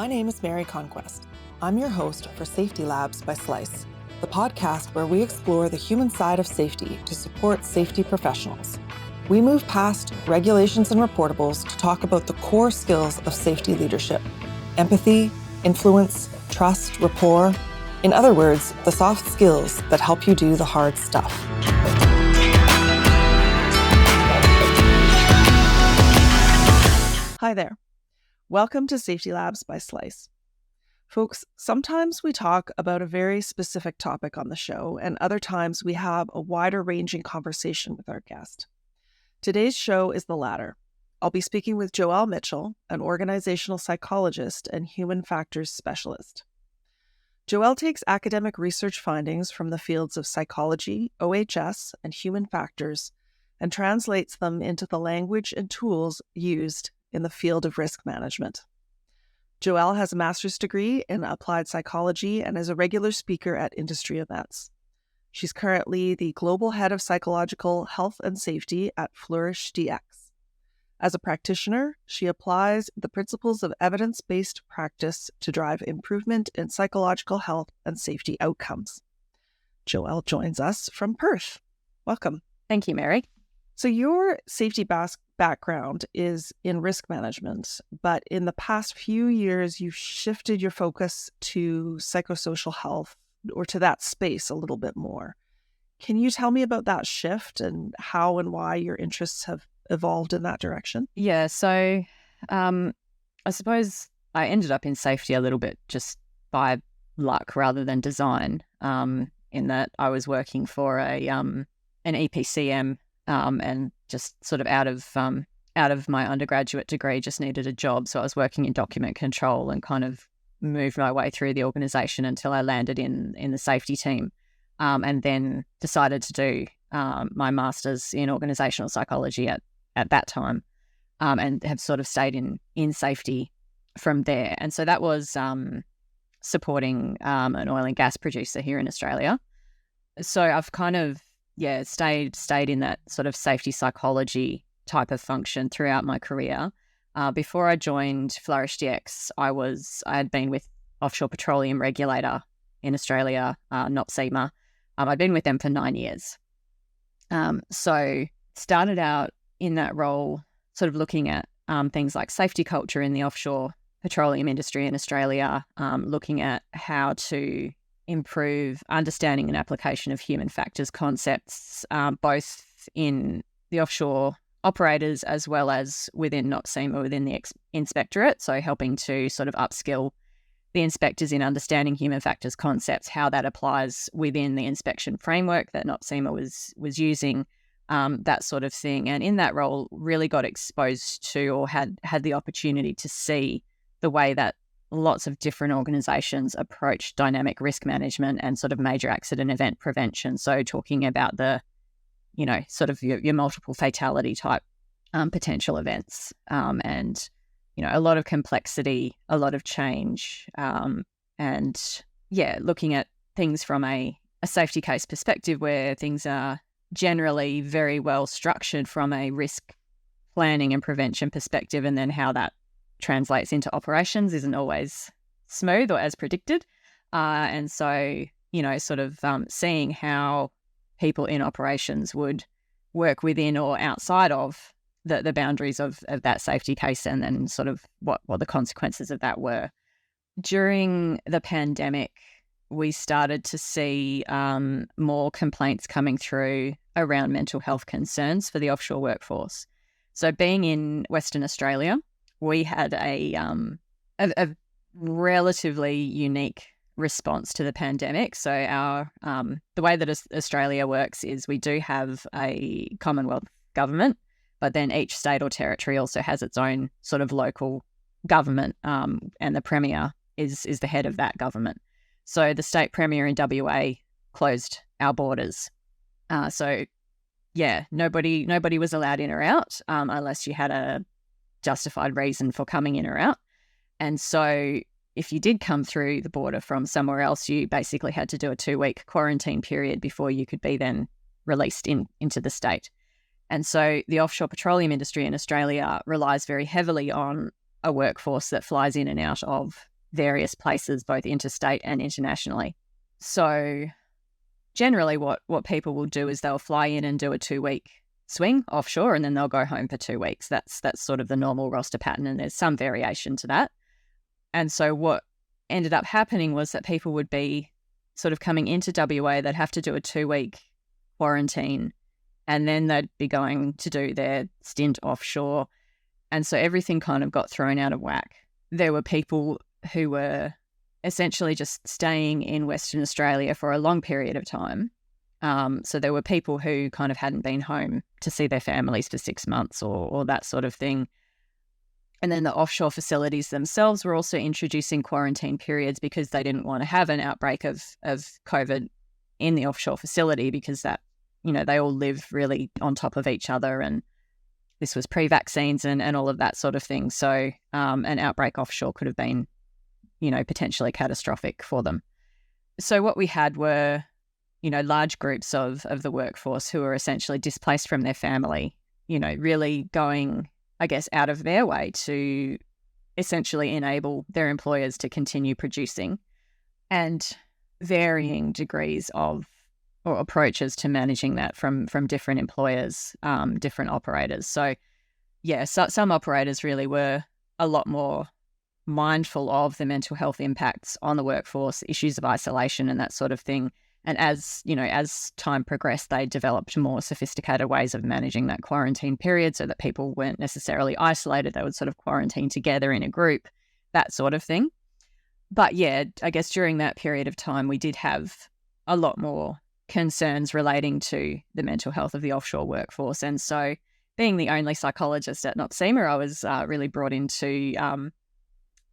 My name is Mary Conquest. I'm your host for Safety Labs by Slice, the podcast where we explore the human side of safety to support safety professionals. We move past regulations and reportables to talk about the core skills of safety leadership: empathy, influence, trust, rapport. In other words, the soft skills that help you do the hard stuff. Hi there. Welcome to Safety Labs by Slice. Folks, sometimes we talk about a very specific topic on the show, and other times we have a wider-ranging conversation with our guest. Today's show is the latter. I'll be speaking with Joelle Mitchell, an organizational psychologist and human factors specialist. Joelle takes academic research findings from the fields of psychology, OHS, and human factors and translates them into the language and tools used in the field of risk management. Joelle has a master's degree in applied psychology and is a regular speaker at industry events. She's currently the global head of psychological health and safety at Flourish DX. As a practitioner, she applies the principles of evidence-based practice to drive improvement in psychological health and safety outcomes. Joelle joins us from Perth. Welcome. Thank you, Mary. So your safety background is in risk management, but in the past few years, you've shifted your focus to psychosocial health, or to that space a little bit more. Can you tell me about that shift and how and why your interests have evolved in that direction? Yeah, so I suppose I ended up in safety a little bit just by luck rather than design, in that I was working for an EPCM and just sort of out of my undergraduate degree, just needed a job. So I was working in document control and kind of moved my way through the organisation until I landed in the safety team, and then decided to do my master's in organisational psychology at that time, and have sort of stayed in safety from there. And so that was supporting an oil and gas producer here in Australia. So I've kind of stayed in that sort of safety psychology type of function throughout my career. Before I joined Flourish DX, I had been with Offshore Petroleum Regulator in Australia, NOPSEMA. I'd been with them for 9 years. So started out in that role, sort of looking at things like safety culture in the offshore petroleum industry in Australia, looking at how to improve understanding and application of human factors concepts, both in the offshore operators as well as within NOPSEMA, within the inspectorate. So helping to sort of upskill the inspectors in understanding human factors concepts, how that applies within the inspection framework that NOPSEMA was using, that sort of thing. And in that role, really got exposed to, or had the opportunity to see the way that lots of different organisations approach dynamic risk management and sort of major accident event prevention. So talking about the, sort of your multiple fatality type potential events, and, a lot of complexity, a lot of change, and looking at things from a safety case perspective where things are generally very well structured from a risk planning and prevention perspective, and then how that translates into operations isn't always smooth or as predicted. And so, sort of seeing how people in operations would work within or outside of the boundaries of that safety case, and then sort of what the consequences of that were. During the pandemic, we started to see more complaints coming through around mental health concerns for the offshore workforce. So being in Western Australia, we had a relatively unique response to the pandemic. So our the way that Australia works is we do have a Commonwealth government, but then each state or territory also has its own sort of local government, and the Premier is the head of that government. So the state Premier in WA closed our borders. Nobody was allowed in or out unless you had a justified reason for coming in or out. And so if you did come through the border from somewhere else, you basically had to do a 2-week quarantine period before you could be then released into the state. And so the offshore petroleum industry in Australia relies very heavily on a workforce that flies in and out of various places, both interstate and internationally. So generally what people will do is they'll fly in and do a 2-week swing offshore, and then they'll go home for 2 weeks. That's sort of the normal roster pattern, and there's some variation to that. And so what ended up happening was that people would be sort of coming into WA, they'd have to do a 2-week quarantine, and then they'd be going to do their stint offshore. And so everything kind of got thrown out of whack. There were people who were essentially just staying in Western Australia for a long period of time. So there were people who kind of hadn't been home to see their families for 6 months or that sort of thing. And then the offshore facilities themselves were also introducing quarantine periods because they didn't want to have an outbreak of COVID in the offshore facility, because that, they all live really on top of each other, and this was pre-vaccines and all of that sort of thing. So an outbreak offshore could have been, potentially catastrophic for them. So what we had were, large groups of the workforce who were essentially displaced from their family, really going, I guess, out of their way to essentially enable their employers to continue producing, and varying degrees of or approaches to managing that from different employers, different operators. So, some operators really were a lot more mindful of the mental health impacts on the workforce, issues of isolation and that sort of thing. And as time progressed, they developed more sophisticated ways of managing that quarantine period so that people weren't necessarily isolated. They would sort of quarantine together in a group, that sort of thing. But I guess during that period of time, we did have a lot more concerns relating to the mental health of the offshore workforce. And so being the only psychologist at NOPSEMA, I was really brought in to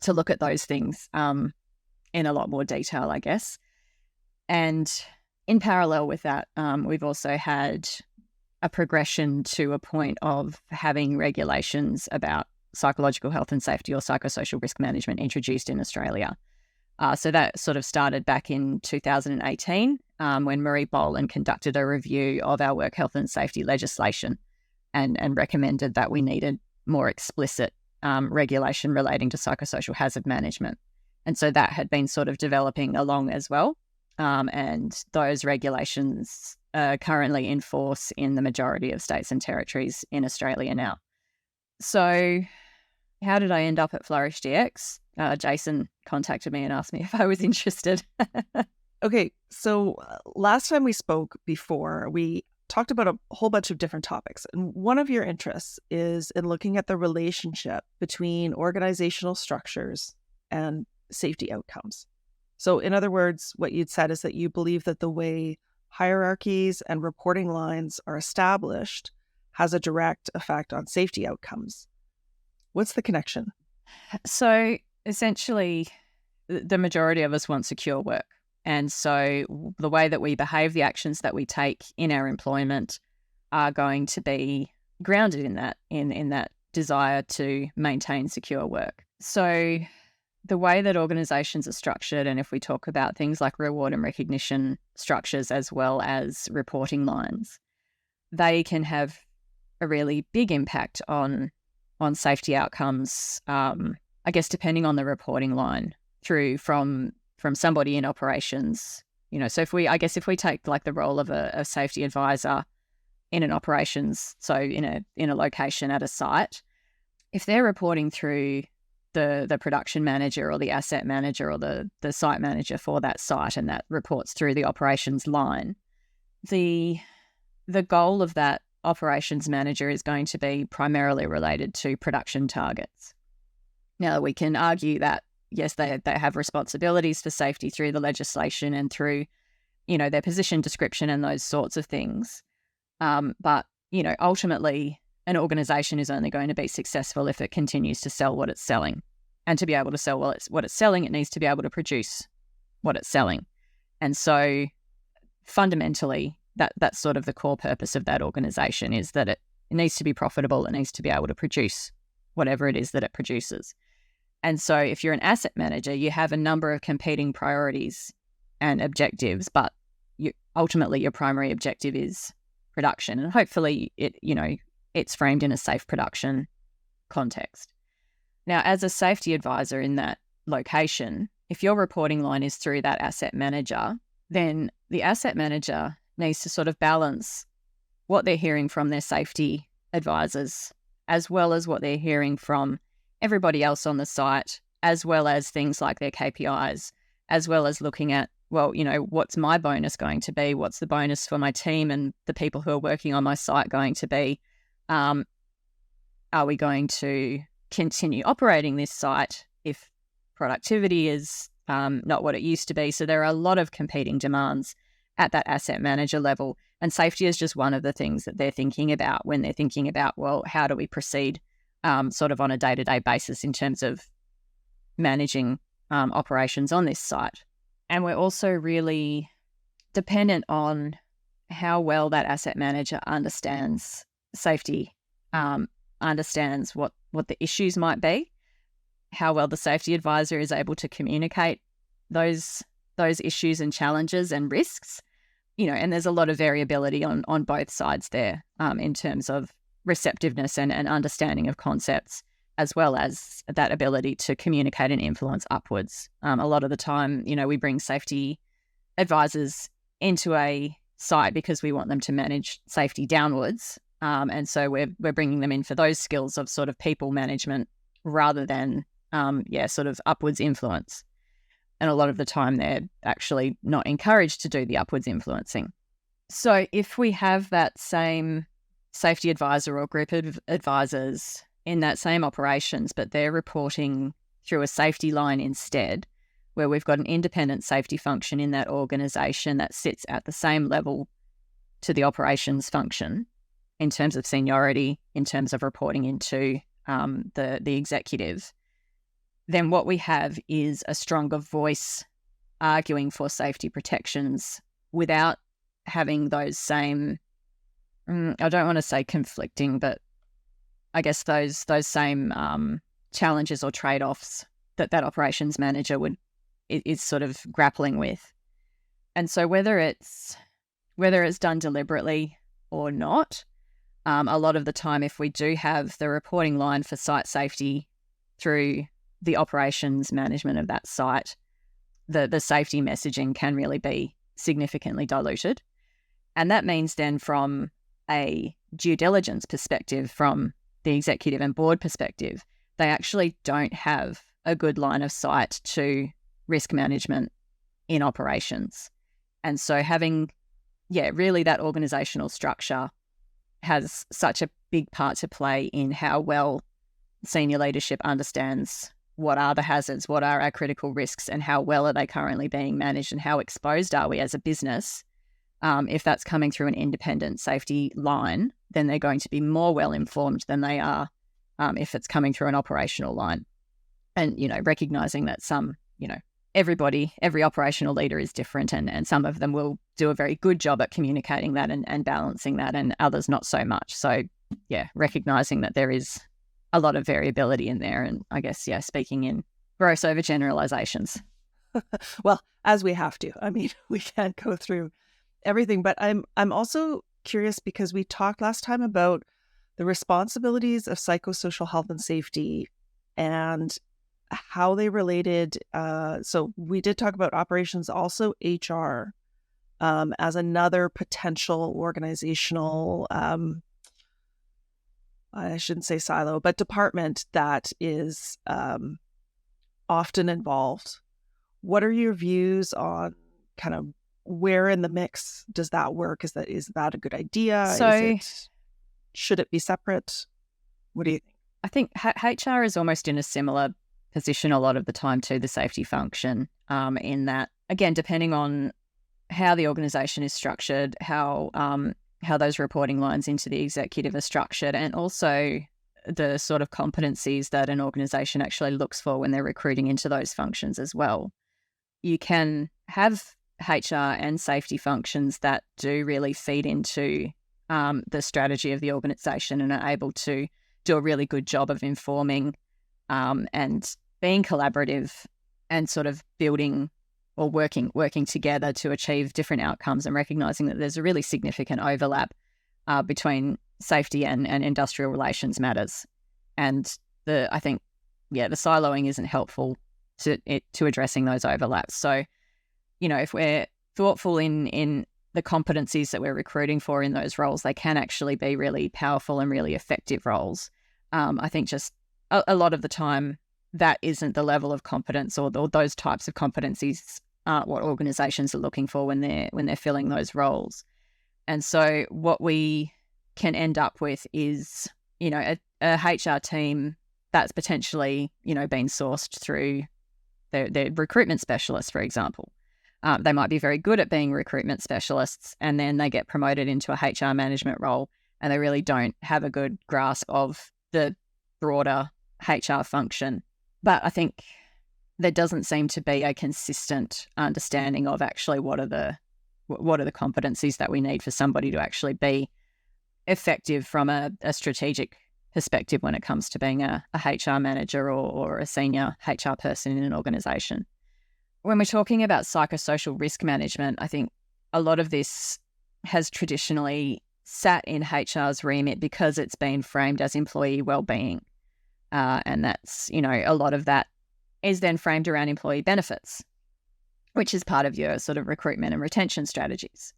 look at those things in a lot more detail, I guess. And in parallel with that, we've also had a progression to a point of having regulations about psychological health and safety or psychosocial risk management introduced in Australia. So that sort of started back in 2018 when Marie Boland conducted a review of our work health and safety legislation and recommended that we needed more explicit regulation relating to psychosocial hazard management. And so that had been sort of developing along as well. And those regulations are currently in force in the majority of states and territories in Australia now. So how did I end up at Flourish DX? Jason contacted me and asked me if I was interested. Okay, so last time we spoke before, we talked about a whole bunch of different topics. And one of your interests is in looking at the relationship between organizational structures and safety outcomes. So in other words, what you'd said is that you believe that the way hierarchies and reporting lines are established has a direct effect on safety outcomes. What's the connection? So essentially, the majority of us want secure work. And so the way that we behave, the actions that we take in our employment are going to be grounded in that desire to maintain secure work. So the way that organizations are structured, and if we talk about things like reward and recognition structures as well as reporting lines, they can have a really big impact on safety outcomes, I guess, depending on the reporting line through from somebody in operations. So if we take like the role of a safety advisor in an operations, so in a location at a site, if they're reporting through the production manager or the asset manager or the site manager for that site, and that reports through the operations line, the goal of that operations manager is going to be primarily related to production targets. Now, we can argue that, yes, they have responsibilities for safety through the legislation and through, their position description and those sorts of things. But, ultimately, an organisation is only going to be successful if it continues to sell what it's selling. And to be able to sell what it's selling, it needs to be able to produce what it's selling. And so fundamentally, that's sort of the core purpose of that organisation, is that it needs to be profitable. It needs to be able to produce whatever it is that it produces. And so if you're an asset manager, you have a number of competing priorities and objectives, but ultimately your primary objective is production. And hopefully it's framed in a safe production context. Now, as a safety advisor in that location, if your reporting line is through that asset manager, then the asset manager needs to sort of balance what they're hearing from their safety advisors, as well as what they're hearing from everybody else on the site, as well as things like their KPIs, as well as looking at, well, what's my bonus going to be? What's the bonus for my team and the people who are working on my site going to be? Are we going to continue operating this site if productivity is not what it used to be? So there are a lot of competing demands at that asset manager level. And safety is just one of the things that they're thinking about when they're thinking about, well, how do we proceed sort of on a day-to-day basis in terms of managing operations on this site. And we're also really dependent on how well that asset manager understands safety, understands what the issues might be, how well the safety advisor is able to communicate those issues and challenges and risks. And there's a lot of variability on both sides there in terms of receptiveness and understanding of concepts, as well as that ability to communicate and influence upwards. A lot of the time, we bring safety advisors into a site because we want them to manage safety downwards. And so we're bringing them in for those skills of sort of people management rather than, sort of upwards influence. And a lot of the time they're actually not encouraged to do the upwards influencing. So if we have that same safety advisor or group of advisors in that same operations, but they're reporting through a safety line instead, where we've got an independent safety function in that organisation that sits at the same level to the operations function in terms of seniority, in terms of reporting into the executive, then what we have is a stronger voice arguing for safety protections without having those same, I don't want to say conflicting, but I guess those same challenges or trade-offs that operations manager is sort of grappling with. And so whether it's done deliberately or not, a lot of the time, if we do have the reporting line for site safety through the operations management of that site, the safety messaging can really be significantly diluted. And that means then from a due diligence perspective, from the executive and board perspective, they actually don't have a good line of sight to risk management in operations. And so having, really that organizational structure has such a big part to play in how well senior leadership understands what are the hazards, what are our critical risks, and how well are they currently being managed, and how exposed are we as a business. If that's coming through an independent safety line, then they're going to be more well informed than they are if it's coming through an operational line. And, recognizing that some, every operational leader is different, and some of them will do a very good job at communicating that and balancing that, and others not so much. So, recognizing that there is a lot of variability in there, and I guess, speaking in gross overgeneralizations. Well, as we have to. I mean, we can't go through everything, but I'm also curious because we talked last time about the responsibilities of psychosocial health and safety and how they related. So we did talk about operations, also HR as another potential organizational, I shouldn't say silo, but department that is often involved. What are your views on kind of where in the mix does that work? Is that a good idea? Should it be separate? What do you think? I think HR is almost in a similar position a lot of the time to the safety function, in that, again, depending on how the organisation is structured, how those reporting lines into the executive are structured, and also the sort of competencies that an organisation actually looks for when they're recruiting into those functions as well. You can have HR and safety functions that do really feed into the strategy of the organisation and are able to do a really good job of informing and being collaborative and sort of building or working together to achieve different outcomes, and recognising that there's a really significant overlap between safety and industrial relations matters. And I think the siloing isn't helpful to addressing those overlaps. So, if we're thoughtful in the competencies that we're recruiting for in those roles, they can actually be really powerful and really effective roles. I think just a lot of the time that isn't the level of competence or those types of competencies aren't what organizations are looking for when they're filling those roles. And so what we can end up with is, a HR team that's potentially, been sourced through their recruitment specialists, for example. They might be very good at being recruitment specialists, and then they get promoted into a HR management role, and they really don't have a good grasp of the broader HR function. But I think there doesn't seem to be a consistent understanding of actually what are the competencies that we need for somebody to actually be effective from a strategic perspective when it comes to being a HR manager or a senior HR person in an organisation. When we're talking about psychosocial risk management, I think a lot of this has traditionally sat in HR's remit because it's been framed as employee wellbeing. And that's, a lot of that is then framed around employee benefits, which is part of your sort of recruitment and retention strategies.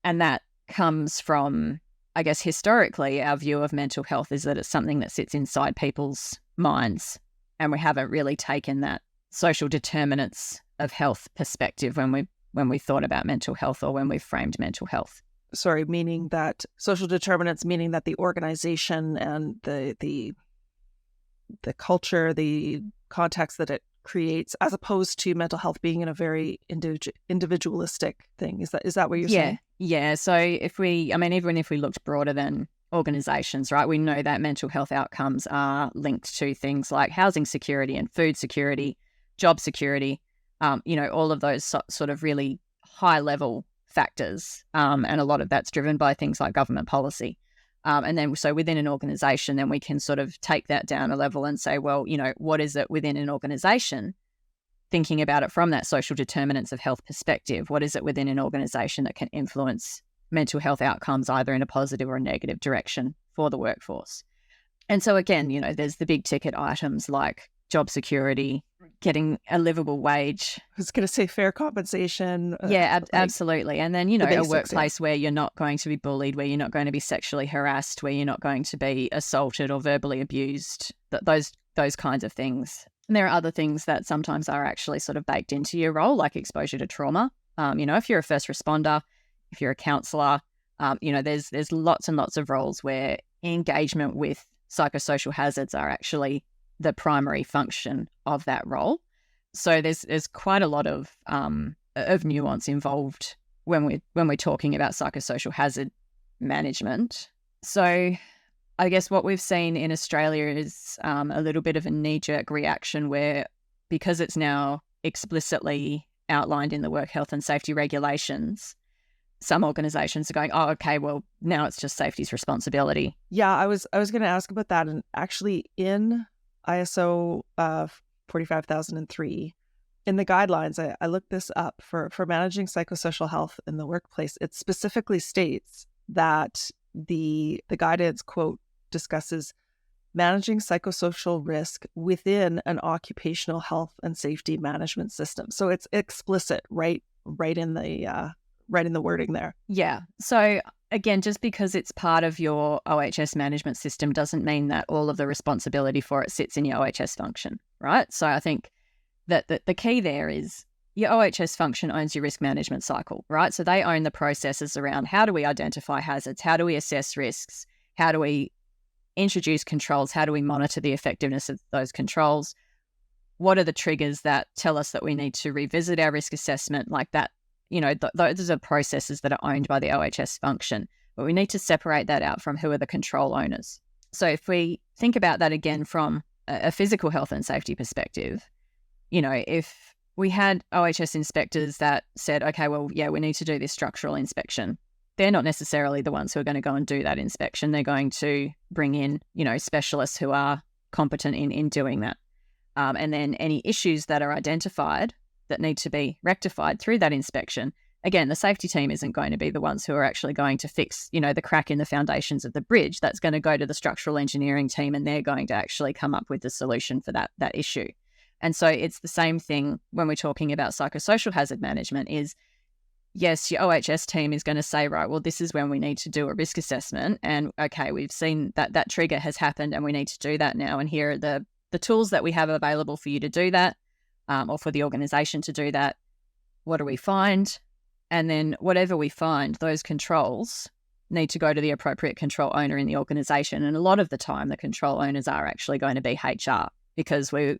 And that comes from, I guess, historically, our view of mental health is that it's something that sits inside people's minds, and we haven't really taken that social determinants of health perspective when we thought about mental health or when we've framed mental health. Sorry, meaning that social determinants, meaning that the organization and the culture, the context that it creates, as opposed to mental health being in a very individualistic thing. Is that what you're saying? Yeah. So even if we looked broader than organizations, right, we know that mental health outcomes are linked to things like housing security and food security, job security, all of those sort of really high level factors. And a lot of that's driven by things like government policy. And then so within an organization, then we can sort of take that down a level and say, well, what is it within an organization? Thinking about it from that social determinants of health perspective, what is it within an organization that can influence mental health outcomes either in a positive or a negative direction for the workforce? And so again, there's the big ticket items like job security, getting a livable wage. I was going to say fair compensation. Absolutely. And then, a workplace where you're not going to be bullied, where you're not going to be sexually harassed, where you're not going to be assaulted or verbally abused, those kinds of things. And there are other things that sometimes are actually sort of baked into your role, like exposure to trauma. If you're a first responder, if you're a counsellor, there's lots and lots of roles where engagement with psychosocial hazards are actually the primary function of that role. So there's quite a lot of nuance involved when we're talking about psychosocial hazard management. So I guess what we've seen in Australia is a little bit of a knee-jerk reaction where, because it's now explicitly outlined in the work health and safety regulations, some organisations are going, oh, okay, well, now it's just safety's responsibility. Yeah, I was going to ask about that. And actually in ISO 45003, in the guidelines, I looked this up for managing psychosocial health in the workplace. It specifically states that the guidance, quote, discusses managing psychosocial risk within an occupational health and safety management system. So it's explicit, right in the wording there. Yeah. So again, just because it's part of your OHS management system doesn't mean that all of the responsibility for it sits in your OHS function, right? So I think that the key there is your OHS function owns your risk management cycle, right? So they own the processes around how do we identify hazards, how do we assess risks, how do we introduce controls, how do we monitor the effectiveness of those controls, what are the triggers that tell us that we need to revisit our risk assessment, like that. Those are processes that are owned by the OHS function, but we need to separate that out from who are the control owners. So if we think about that again from a physical health and safety perspective, if we had OHS inspectors that said, okay, well, yeah, we need to do this structural inspection, they're not necessarily the ones who are going to go and do that inspection. They're going to bring in, specialists who are competent in doing that. And then any issues that are identified that need to be rectified through that inspection, again, the safety team isn't going to be the ones who are actually going to fix, the crack in the foundations of the bridge. That's going to go to the structural engineering team, and they're going to actually come up with the solution for that issue. And so it's the same thing when we're talking about psychosocial hazard management is, yes, your OHS team is going to say, right, well, this is when we need to do a risk assessment. And okay, we've seen that trigger has happened and we need to do that now. And here are the tools that we have available for you to do that, or for the organisation to do that. What do we find? And then whatever we find, those controls need to go to the appropriate control owner in the organisation. And a lot of the time, the control owners are actually going to be HR, because we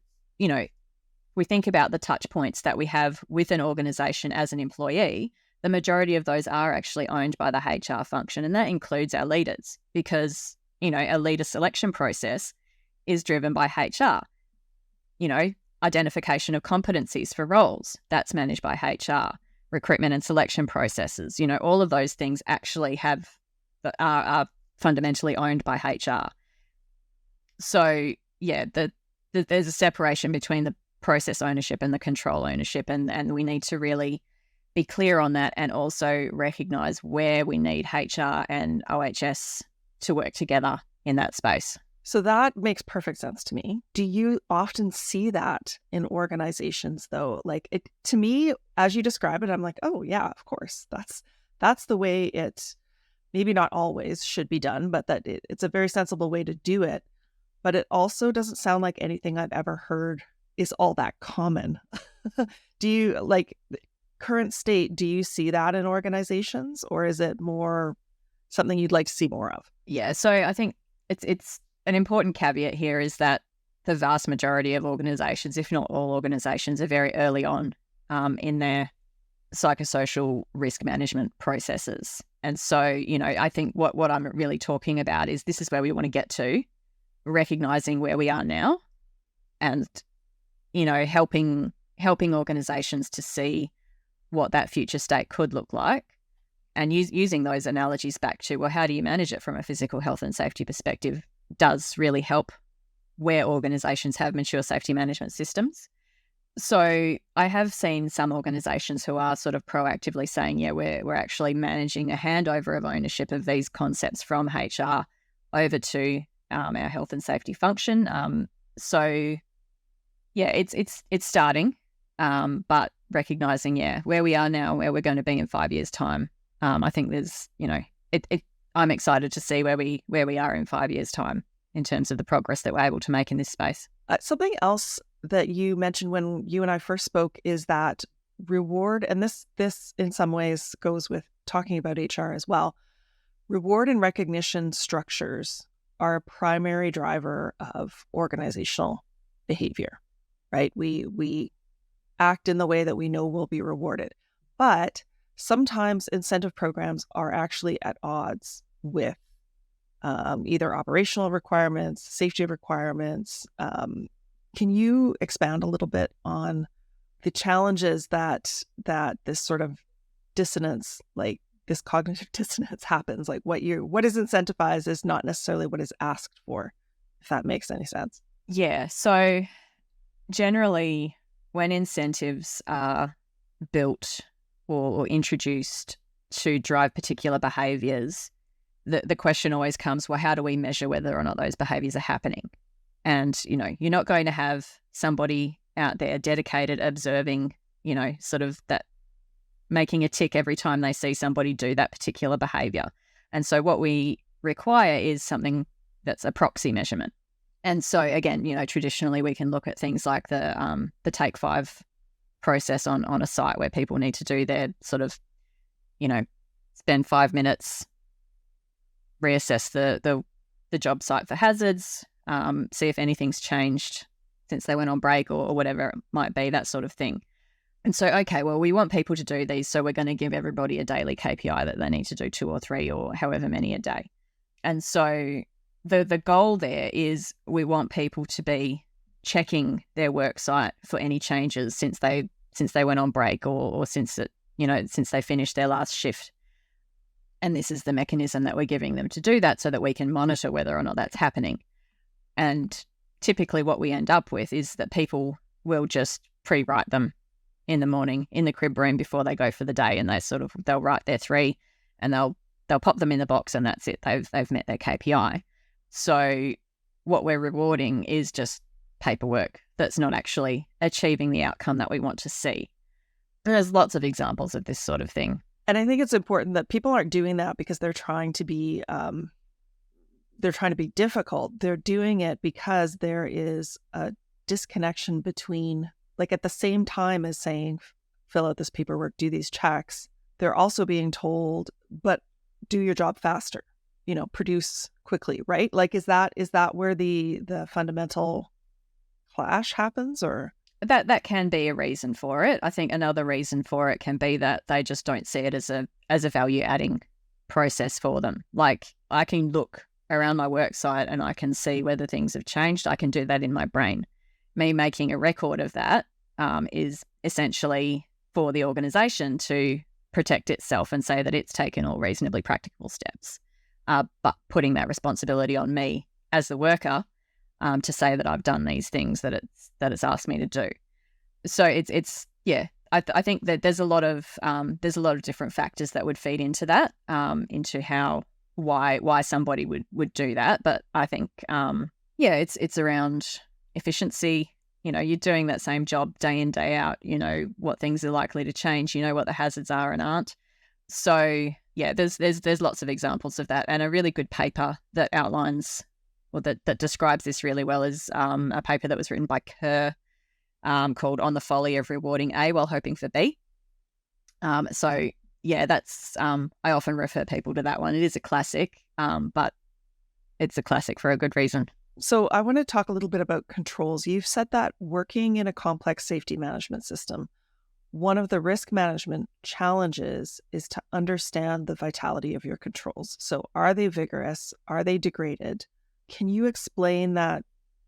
think about the touch points that we have with an organisation as an employee. The majority of those are actually owned by the HR function, and that includes our leaders, because, a leader selection process is driven by HR. Identification of competencies for roles, that's managed by HR. Recruitment and selection processes, all of those things actually are fundamentally owned by HR. So, yeah, there's a separation between the process ownership and the control ownership, and we need to really be clear on that, and also recognise where we need HR and OHS to work together in that space. So that makes perfect sense to me. Do you often see that in organizations, though? Like, it, to me, as you describe it, I'm like, oh yeah, of course, that's the way it maybe not always should be done, but that it's a very sensible way to do it. But it also doesn't sound like anything I've ever heard is all that common. Do you, like, current state, do you see that in organizations, or is it more something you'd like to see more of? Yeah, so I think it's an important caveat here is that the vast majority of organisations, if not all organisations, are very early on in their psychosocial risk management processes. And so, I think what I'm really talking about is this is where we want to get to, recognising where we are now and, helping organisations to see what that future state could look like, and using those analogies back to, well, how do you manage it from a physical health and safety perspective does really help where organisations have mature safety management systems. So I have seen some organisations who are sort of proactively saying, yeah, we're actually managing a handover of ownership of these concepts from HR over to our health and safety function. So yeah, it's starting, but recognising, where we are now, where we're going to be in 5 years' time. I think there's, I'm excited to see where we are in 5 years' time in terms of the progress that we're able to make in this space. Something else that you mentioned when you and I first spoke is that reward, and this in some ways goes with talking about HR as well. Reward and recognition structures are a primary driver of organizational behavior, right? We act in the way that we know will be rewarded, but sometimes incentive programs are actually at odds with either operational requirements, safety requirements. Can you expand a little bit on the challenges that this sort of dissonance, like this cognitive dissonance, happens? Like what is incentivized is not necessarily what is asked for, if that makes any sense. Yeah. So generally, when incentives are built or introduced to drive particular behaviours, the question always comes, well, how do we measure whether or not those behaviours are happening? And, you're not going to have somebody out there dedicated, observing, sort of that, making a tick every time they see somebody do that particular behaviour. And so what we require is something that's a proxy measurement. And so again, traditionally we can look at things like the Take 5 process on a site where people need to do their sort of, spend 5 minutes, reassess the job site for hazards, see if anything's changed since they went on break or whatever it might be, that sort of thing. And so, okay, well, we want people to do these, so we're going to give everybody a daily KPI that they need to do 2 or 3 or however many a day. And so the goal there is we want people to be checking their work site for any changes since they went on break or since they finished their last shift. And this is the mechanism that we're giving them to do that so that we can monitor whether or not that's happening. And typically what we end up with is that people will just pre-write them in the morning in the crib room before they go for the day, and they'll write their 3 and they'll pop them in the box, and that's it. They've met their KPI. So what we're rewarding is just paperwork that's not actually achieving the outcome that we want to see. There's lots of examples of this sort of thing. And I think it's important that people aren't doing that because they're trying to be difficult. They're doing it because there is a disconnection between, like, at the same time as saying, fill out this paperwork, do these checks, they're also being told, but do your job faster, produce quickly, right? Like, is that where the fundamental clash happens? Or that can be a reason for it. I think another reason for it can be that they just don't see it as a value adding process for them. Like, I can look around my work site and I can see whether things have changed. I can do that in my brain. Me making a record of that is essentially for the organisation to protect itself and say that it's taken all reasonably practical steps, but putting that responsibility on me as the worker to say that I've done these things that it's asked me to do. So it's I think that there's a lot of different factors that would feed into that, into why somebody would do that. But I think it's around efficiency. You're doing that same job day in, day out. You know what things are likely to change. You know what the hazards are and aren't. So there's lots of examples of that, and a really good paper that outlines or that describes this really well is a paper that was written by Kerr called "On the Folly of Rewarding A While Hoping for B." That's I often refer people to that one. It is a classic, but it's a classic for a good reason. So I want to talk a little bit about controls. You've said that working in a complex safety management system, one of the risk management challenges is to understand the vitality of your controls. So are they vigorous? Are they degraded? Can you explain that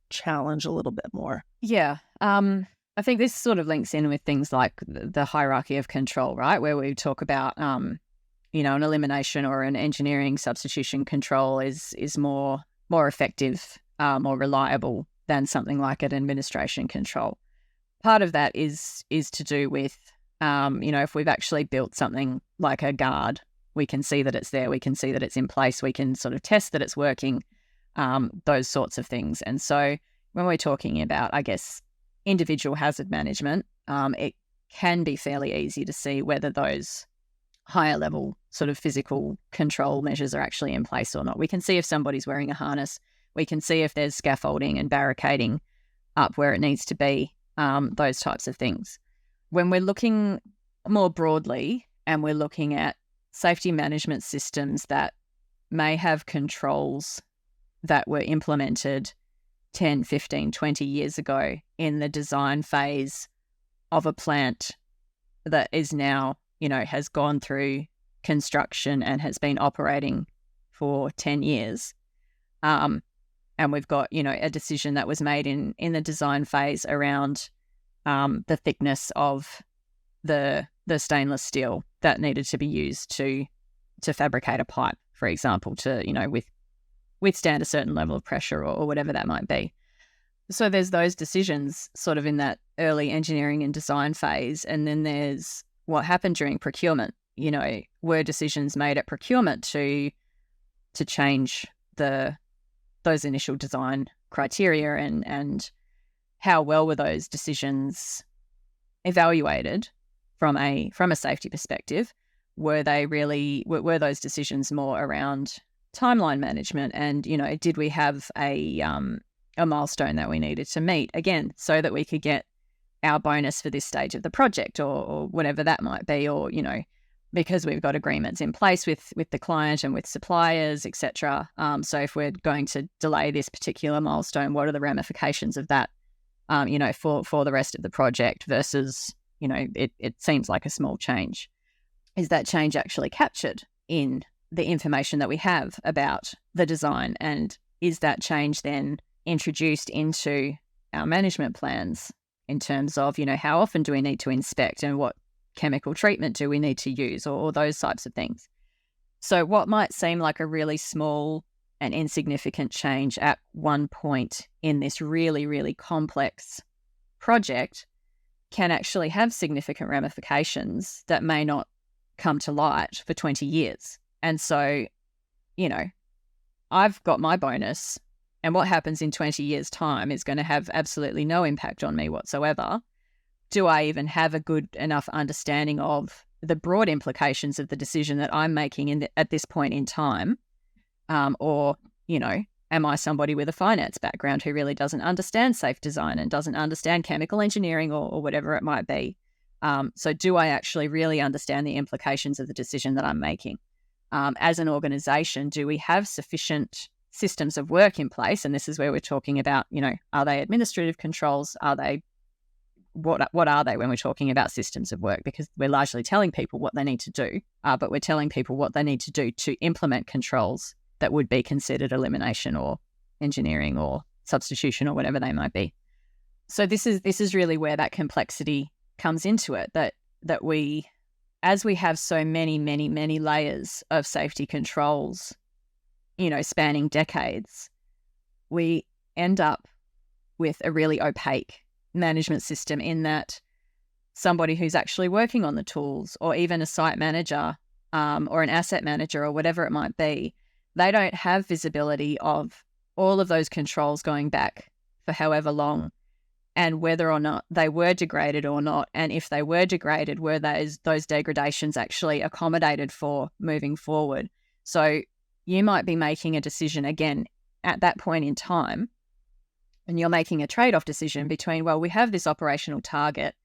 challenge a little bit more? Yeah. I think this sort of links in with things like the hierarchy of control, right? Where we talk about, an elimination or an engineering substitution control is more effective, more reliable than something like an administration control. Part of that is to do with, if we've actually built something like a guard, we can see that it's there, we can see that it's in place, we can sort of test that it's working, those sorts of things. And so when we're talking about, I guess, individual hazard management, it can be fairly easy to see whether those higher level sort of physical control measures are actually in place or not. We can see if somebody's wearing a harness. We can see if there's scaffolding and barricading up where it needs to be, those types of things. When we're looking more broadly and we're looking at safety management systems that may have controls that were implemented 10, 15, 20 years ago in the design phase of a plant that is now, has gone through construction and has been operating for 10 years. And we've got, a decision that was made in the design phase around the thickness of the stainless steel that needed to be used to fabricate a pipe, for example, to, withstand a certain level of pressure or whatever that might be. So there's those decisions sort of in that early engineering and design phase. And then there's what happened during procurement. Were decisions made at procurement to change those initial design criteria, and how well were those decisions evaluated from a safety perspective? Were those decisions more around timeline management, and did we have a milestone that we needed to meet, again, so that we could get our bonus for this stage of the project or whatever that might be, or because we've got agreements in place with the client and with suppliers, etc. So if we're going to delay this particular milestone, what are the ramifications of that for the rest of the project versus it seems like a small change. Is that change actually captured in the information that we have about the design, and is that change then introduced into our management plans in terms of, how often do we need to inspect and what chemical treatment do we need to use, or those types of things. So what might seem like a really small and insignificant change at one point in this really, really complex project can actually have significant ramifications that may not come to light for 20 years. And so, I've got my bonus and what happens in 20 years' time is going to have absolutely no impact on me whatsoever, do I even have a good enough understanding of the broad implications of the decision that I'm making at this point in time? Or, am I somebody with a finance background who really doesn't understand safe design and doesn't understand chemical engineering or whatever it might be? So do I actually really understand the implications of the decision that I'm making? As an organisation, do we have sufficient systems of work in place? And this is where we're talking about, are they administrative controls? Are they what are they when we're talking about systems of work? Because we're largely telling people what they need to do, but we're telling people what they need to do to implement controls that would be considered elimination or engineering or substitution or whatever they might be. So this is really where that complexity comes into it, that we, as we have so many, many, many layers of safety controls, spanning decades, we end up with a really opaque management system, in that somebody who's actually working on the tools, or even a site manager or an asset manager or whatever it might be, they don't have visibility of all of those controls going back for however long, and whether or not they were degraded or not. And if they were degraded, were those degradations actually accommodated for moving forward? So you might be making a decision again at that point in time, and you're making a trade-off decision between, well, we have this operational target.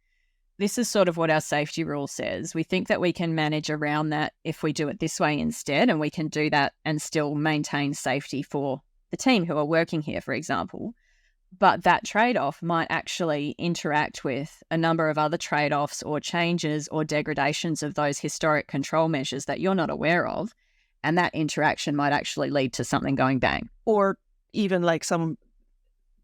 This is sort of what our safety rule says. We think that we can manage around that if we do it this way instead, and we can do that and still maintain safety for the team who are working here, for example. But that trade-off might actually interact with a number of other trade-offs or changes or degradations of those historic control measures that you're not aware of. And that interaction might actually lead to something going bang. Or even like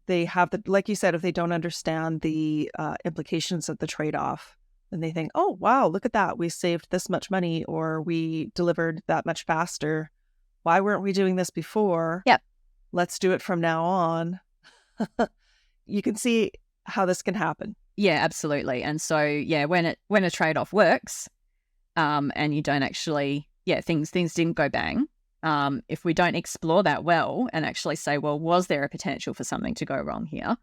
they have like you said, if they don't understand the implications of the trade-off, then they think, oh, wow, look at that. We saved this much money, or we delivered that much faster. Why weren't we doing this before? Yep. Let's do it from now on. You can see how this can happen. Yeah, absolutely. And so, when a trade-off works, and you don't actually, things didn't go bang. If we don't explore that well and actually say, well, was there a potential for something to go wrong here?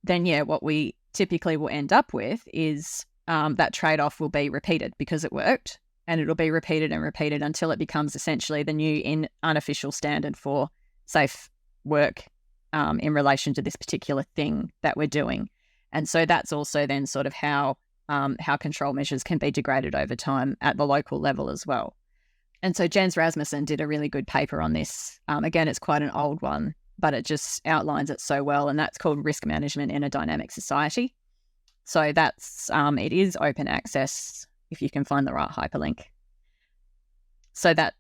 Then, what we typically will end up with is that trade-off will be repeated because it worked, and it'll be repeated and repeated until it becomes essentially the new unofficial standard for safe work in relation to this particular thing that we're doing. And so that's also then sort of how control measures can be degraded over time at the local level as well. And so Jens Rasmussen did a really good paper on this. Again, it's quite an old one, but it just outlines it so well, and that's called Risk Management in a Dynamic Society. So that's it is open access if you can find the right hyperlink. So that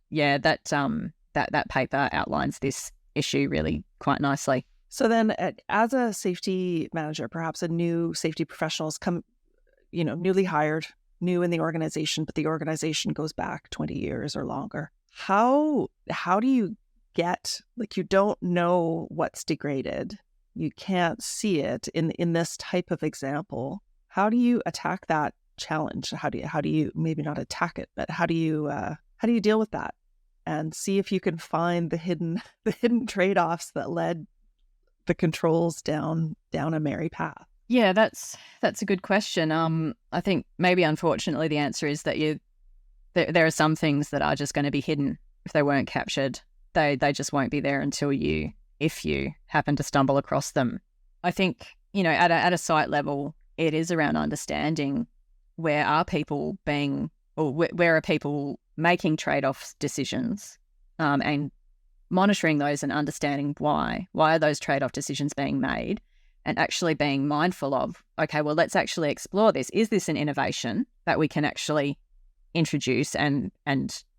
paper outlines this issue really quite nicely. So then, as a safety manager, perhaps a new safety professional has come, newly hired, new in the organization, but the organization goes back 20 years or longer. How do you get, like, you don't know what's degraded, you can't see it in this type of example. How do you attack that challenge? How do you maybe not attack it, but how do you deal with that and see if you can find the hidden trade-offs that led the controls down a merry path? Yeah, that's a good question. I think maybe unfortunately the answer is that there are some things that are just going to be hidden if they weren't captured. They just won't be there until if you happen to stumble across them. I think, at a site level, it is around understanding where are people making trade-off decisions, and monitoring those and understanding why are those trade-off decisions being made, and actually being mindful of, okay, well, let's actually explore this. Is this an innovation that we can actually introduce and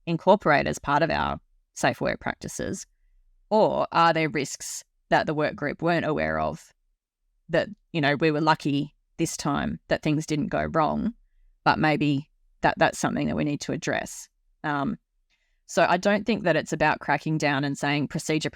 incorporate as part of our safe work practices? Or are there risks that the work group weren't aware of, that, we were lucky this time that things didn't go wrong, but maybe that's something that we need to address. So I don't think that it's about cracking down and saying procedure,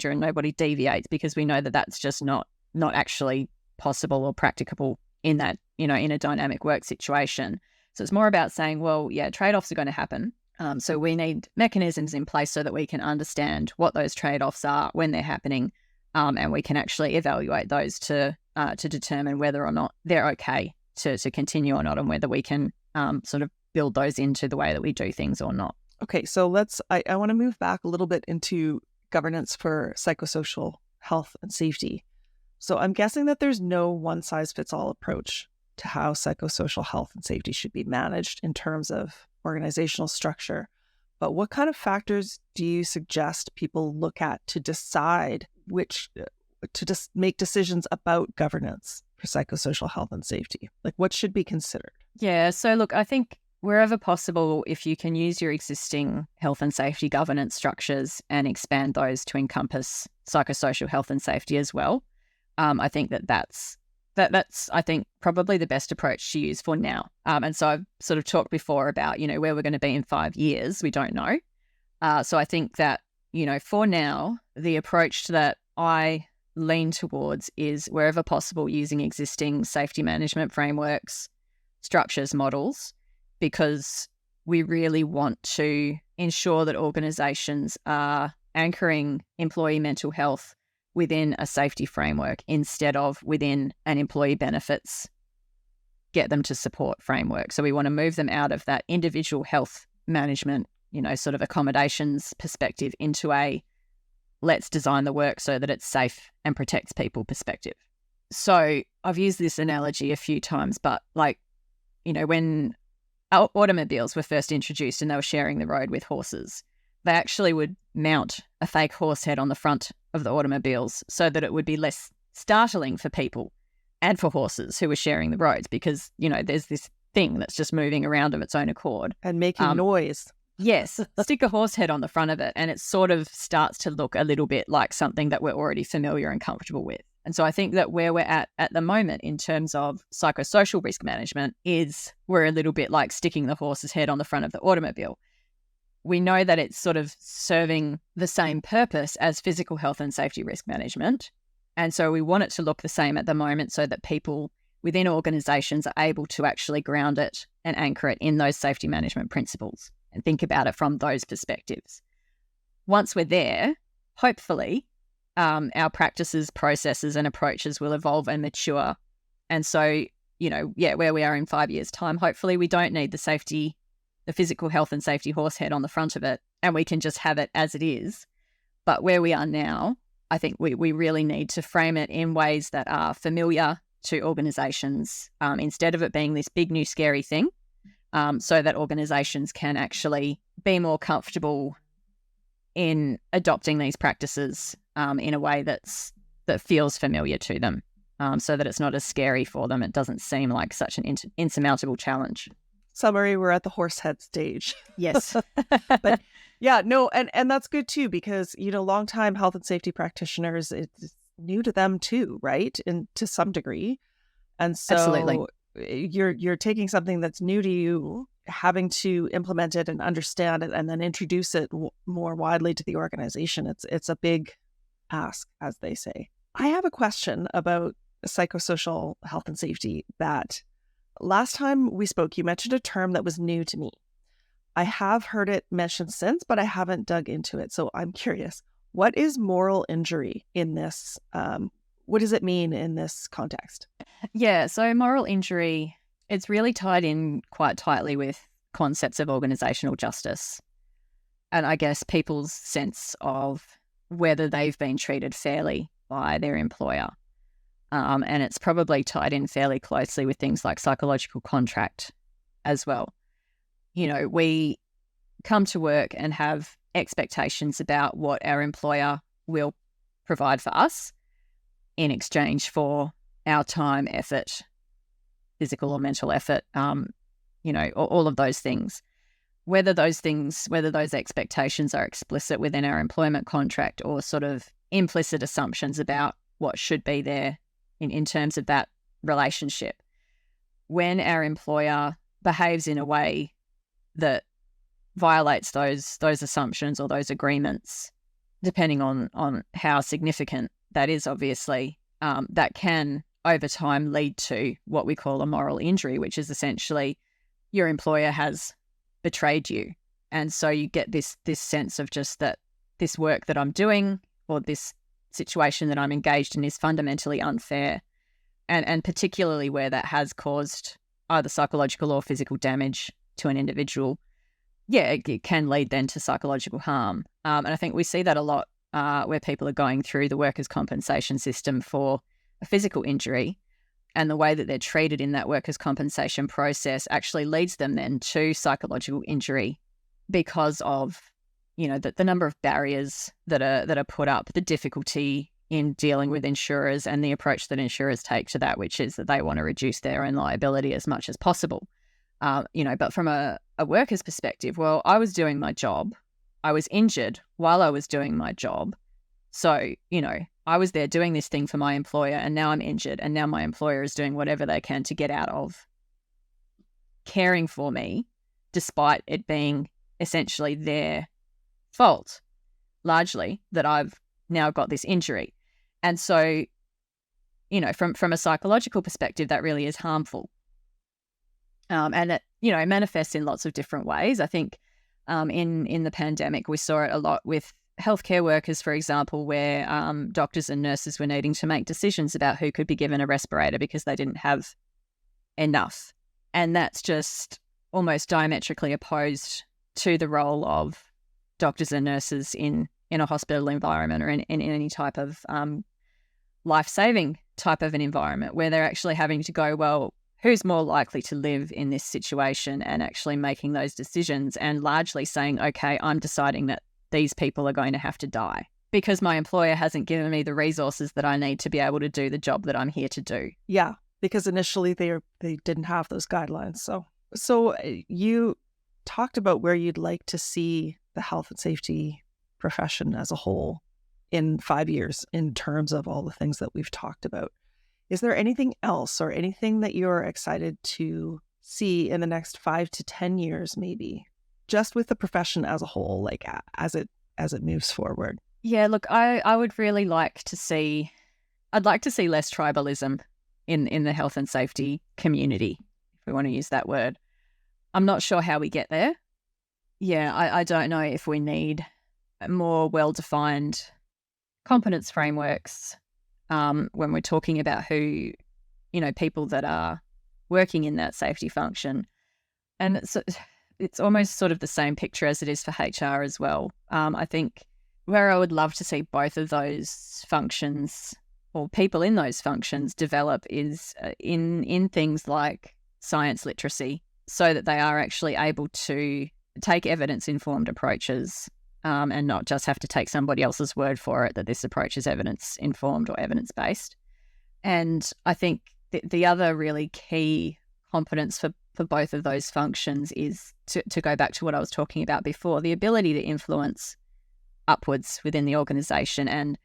and nobody deviates, because we know that that's just not actually possible or practicable in that, in a dynamic work situation. So it's more about saying, well, yeah, trade-offs are going to happen. So we need mechanisms in place so that we can understand what those trade-offs are when they're happening, and we can actually evaluate those to determine whether or not they're okay to continue or not, and whether we can sort of build those into the way that we do things or not. Okay, so I want to move back a little bit into governance for psychosocial health and safety. So I'm guessing that there's no one-size-fits-all approach to how psychosocial health and safety should be managed in terms of organizational structure. But what kind of factors do you suggest people look at to decide to just make decisions about governance for psychosocial health and safety? Like, what should be considered? Yeah, so look, I think wherever possible, if you can use your existing health and safety governance structures and expand those to encompass psychosocial health and safety as well, I think that's I think probably the best approach to use for now. And so I've sort of talked before about, where we're going to be in 5 years. We don't know. So I think that, for now, the approach that I lean towards is wherever possible using existing safety management frameworks, structures, models, because we really want to ensure that organisations are anchoring employee mental health within a safety framework instead of within an employee benefits get them to support framework. So we want to move them out of that individual health management, sort of accommodations perspective into a let's design the work so that it's safe and protects people perspective. So I've used this analogy a few times, but when our automobiles were first introduced and they were sharing the road with horses, they actually would mount a fake horse head on the front of the automobiles so that it would be less startling for people and for horses who were sharing the roads, because, there's this thing that's just moving around of its own accord. And making noise. Yes, stick a horse head on the front of it and it sort of starts to look a little bit like something that we're already familiar and comfortable with. And so I think that where we're at the moment in terms of psychosocial risk management is we're a little bit like sticking the horse's head on the front of the automobile. We know that it's sort of serving the same purpose as physical health and safety risk management. And so we want it to look the same at the moment so that people within organisations are able to actually ground it and anchor it in those safety management principles and think about it from those perspectives. Once we're there, hopefully, our practices, processes and approaches will evolve and mature. And so, where we are in 5 years' time, hopefully we don't need the physical health and safety horse head on the front of it, and we can just have it as it is. But where we are now, I think we really need to frame it in ways that are familiar to organisations instead of it being this big new scary thing, so that organisations can actually be more comfortable in adopting these practices in a way that feels familiar to them, so that it's not as scary for them. It doesn't seem like such an insurmountable challenge. Summary, we're at the horse head stage. Yes. But yeah, no, and that's good too, because, longtime health and safety practitioners, it's new to them too, right? And to some degree. And so Absolutely. You're taking something that's new to you, having to implement it and understand it and then introduce it more widely to the organization. It's a big ask, as they say. I have a question about psychosocial health and safety that last time we spoke, you mentioned a term that was new to me. I have heard it mentioned since, but I haven't dug into it. So I'm curious, what is moral injury in this? What does it mean in this context? Yeah, so moral injury, it's really tied in quite tightly with concepts of organisational justice. And I guess people's sense of whether they've been treated fairly by their employer. And it's probably tied in fairly closely with things like psychological contract as well. We come to work and have expectations about what our employer will provide for us in exchange for our time, effort, physical or mental effort, all of those things. Whether those expectations are explicit within our employment contract or sort of implicit assumptions about what should be there in terms of that relationship. When our employer behaves in a way that violates those assumptions or those agreements, depending on how significant that is, obviously, that can over time lead to what we call a moral injury, which is essentially your employer has betrayed you. And so you get this sense of just that this work that I'm doing or this situation that I'm engaged in is fundamentally unfair, and particularly where that has caused either psychological or physical damage to an individual, it can lead then to psychological harm. And I think we see that a lot where people are going through the workers' compensation system for a physical injury, and the way that they're treated in that workers' compensation process actually leads them then to psychological injury because of, the number of barriers that are put up, the difficulty in dealing with insurers and the approach that insurers take to that, which is that they want to reduce their own liability as much as possible. But from a worker's perspective, well, I was doing my job. I was injured while I was doing my job. So, I was there doing this thing for my employer, and now I'm injured, and now my employer is doing whatever they can to get out of caring for me, despite it being essentially their fault, largely, that I've now got this injury. And so, from a psychological perspective, that really is harmful. And it, manifests in lots of different ways. I think in the pandemic, we saw it a lot with healthcare workers, for example, where doctors and nurses were needing to make decisions about who could be given a respirator because they didn't have enough. And that's just almost diametrically opposed to the role of doctors and nurses in a hospital environment or in any type of life-saving type of an environment where they're actually having to go, well, who's more likely to live in this situation, and actually making those decisions and largely saying, okay, I'm deciding that these people are going to have to die because my employer hasn't given me the resources that I need to be able to do the job that I'm here to do. Yeah, because initially they didn't have those guidelines. So you talked about where you'd like to see the health and safety profession as a whole in 5 years in terms of all the things that we've talked about. Is there anything else or anything that you're excited to see in the next 5 to 10 years, maybe, just with the profession as a whole, like as it moves forward? Yeah, look, I would really like to see, I'd like to see less tribalism in the health and safety community, if we want to use that word. I'm not sure how we get there. Yeah, I don't know if we need more well-defined competence frameworks when we're talking about who, people that are working in that safety function. And it's almost sort of the same picture as it is for HR as well. I think where I would love to see both of those functions or people in those functions develop is in things like science literacy, so that they are actually able to take evidence-informed approaches and not just have to take somebody else's word for it that this approach is evidence-informed or evidence-based. And I think the other really key competence for both of those functions is to go back to what I was talking about before, the ability to influence upwards within the organisation and,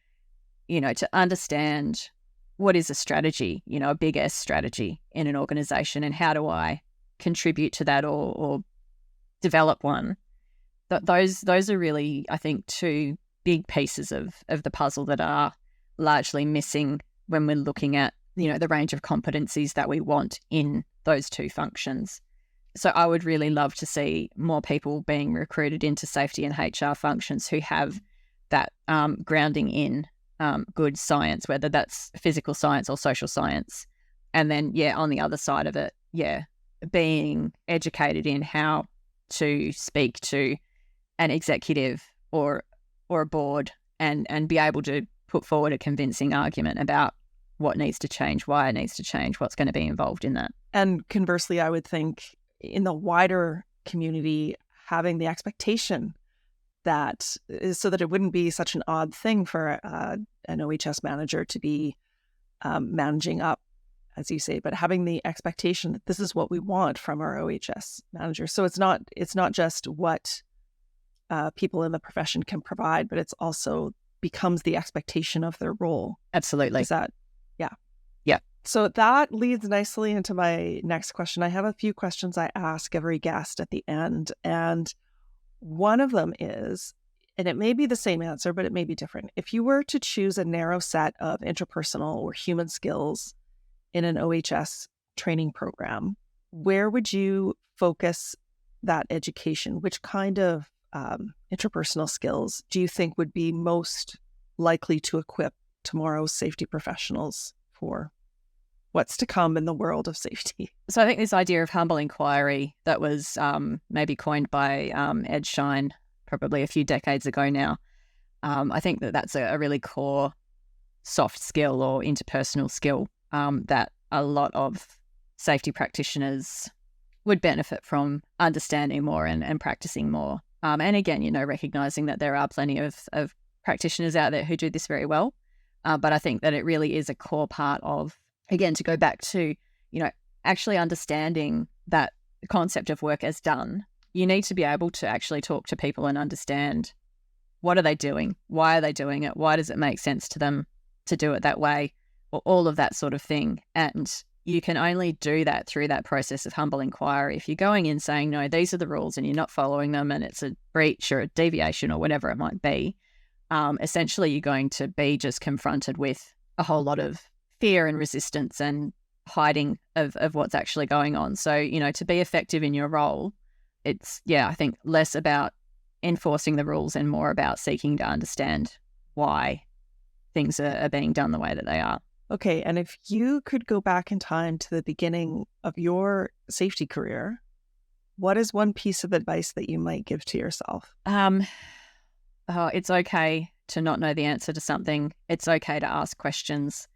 to understand what is a strategy, a big S strategy in an organisation, and how do I contribute to that or develop one. Those are really, I think, two big pieces of the puzzle that are largely missing when we're looking at, the range of competencies that we want in those two functions. So I would really love to see more people being recruited into safety and HR functions who have that grounding in good science, whether that's physical science or social science. And then, on the other side of it, being educated in how to speak to an executive or a board and be able to put forward a convincing argument about what needs to change, why it needs to change, what's going to be involved in that. And conversely, I would think in the wider community, having the expectation that so that it wouldn't be such an odd thing for an OHS manager to be managing up, as you say, but having the expectation that this is what we want from our OHS manager. So it's not just what people in the profession can provide, but it's also becomes the expectation of their role. Absolutely. Is that, yeah. Yeah. So that leads nicely into my next question. I have a few questions I ask every guest at the end. And one of them is, and it may be the same answer, but it may be different. If you were to choose a narrow set of interpersonal or human skills in an OHS training program, where would you focus that education? Which kind of interpersonal skills do you think would be most likely to equip tomorrow's safety professionals for what's to come in the world of safety? So I think this idea of humble inquiry that was maybe coined by Ed Schein probably a few decades ago now, I think that that's a really core soft skill or interpersonal skill that a lot of safety practitioners would benefit from understanding more and practicing more. And again, recognizing that there are plenty of practitioners out there who do this very well. But I think that it really is a core part of, again, to go back to, actually understanding that the concept of work as done. You need to be able to actually talk to people and understand, what are they doing? Why are they doing it? Why does it make sense to them to do it that way? Or all of that sort of thing. And you can only do that through that process of humble inquiry. If you're going in saying, no, these are the rules and you're not following them and it's a breach or a deviation or whatever it might be, essentially you're going to be just confronted with a whole lot of fear and resistance and hiding of what's actually going on. So, to be effective in your role, it's, I think less about enforcing the rules and more about seeking to understand why things are being done the way that they are. Okay, and if you could go back in time to the beginning of your safety career, what is one piece of advice that you might give to yourself? It's okay to not know the answer to something. It's okay to ask questions.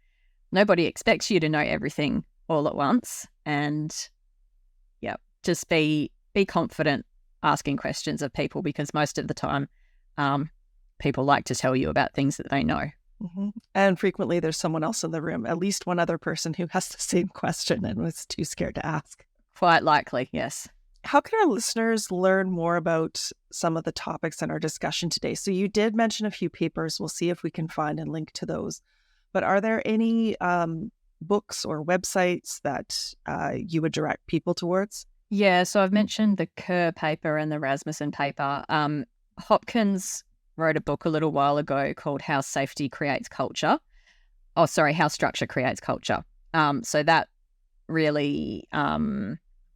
Nobody expects you to know everything all at once. And just be confident asking questions of people, because most of the time people like to tell you about things that they know. Mm-hmm. And frequently there's someone else in the room, at least one other person who has the same question and was too scared to ask. Quite likely, yes. How can our listeners learn more about some of the topics in our discussion today? So you did mention a few papers. We'll see if we can find and link to those. But are there any books or websites that you would direct people towards? Yeah, so I've mentioned the Kerr paper and the Rasmussen paper. Hopkins wrote a book a little while ago called How Structure Creates Culture. So that really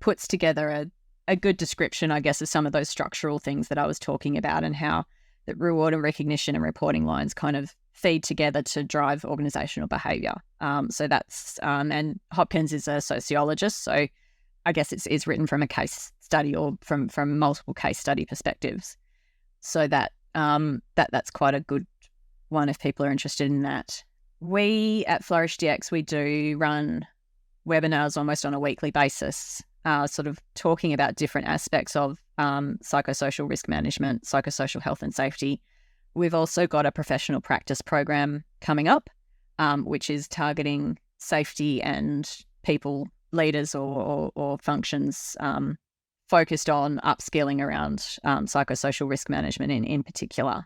puts together a good description, I guess, of some of those structural things that I was talking about, and how that reward and recognition and reporting lines kind of feed together to drive organizational behavior. So that's, and Hopkins is a sociologist, so I guess it's written from a case study or from multiple case study perspectives. So that's quite a good one if people are interested in that. We at Flourish DX, we do run webinars almost on a weekly basis, sort of talking about different aspects of psychosocial risk management, psychosocial health and safety. We've also got a professional practice program coming up, which is targeting safety and people leaders or functions focused on upskilling around psychosocial risk management in particular.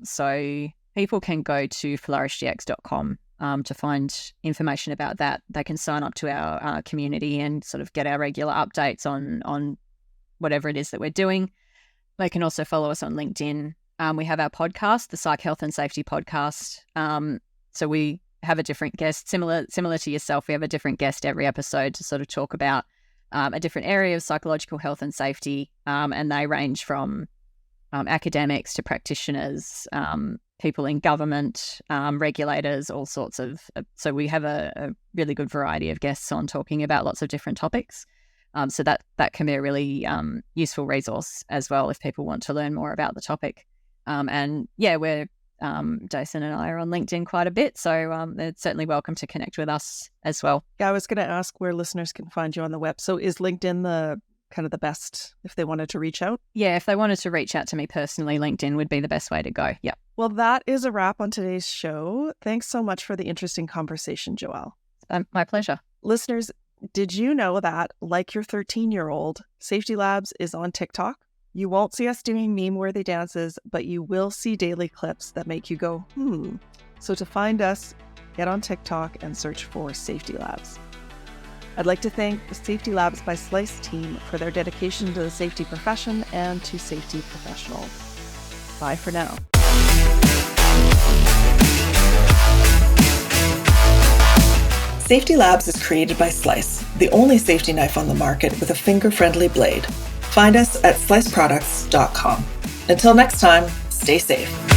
So people can go to flourishdx.com to find information about that. They can sign up to our community and sort of get our regular updates on whatever it is that we're doing. They can also follow us on LinkedIn. We have our podcast, the Psych Health and Safety Podcast. So we have a different guest, similar to yourself. We have a different guest every episode to sort of talk about a different area of psychological health and safety. And they range from academics to practitioners, people in government, regulators, all sorts of. So we have a really good variety of guests on talking about lots of different topics. So that can be a really useful resource as well if people want to learn more about the topic. And we're Jason and I are on LinkedIn quite a bit, so they're certainly welcome to connect with us as well. Yeah, I was going to ask where listeners can find you on the web. So is LinkedIn the kind of the best if they wanted to reach out? Yeah, if they wanted to reach out to me personally, LinkedIn would be the best way to go. Yeah. Well, that is a wrap on today's show. Thanks so much for the interesting conversation, Joelle. My pleasure. Listeners, did you know that, like your 13-year-old, Safety Labs is on TikTok? You won't see us doing meme-worthy dances, but you will see daily clips that make you go, So to find us, get on TikTok and search for Safety Labs. I'd like to thank the Safety Labs by Slice team for their dedication to the safety profession and to safety professionals. Bye for now. Safety Labs is created by Slice, the only safety knife on the market with a finger-friendly blade. Find us at sliceproducts.com. Until next time, stay safe.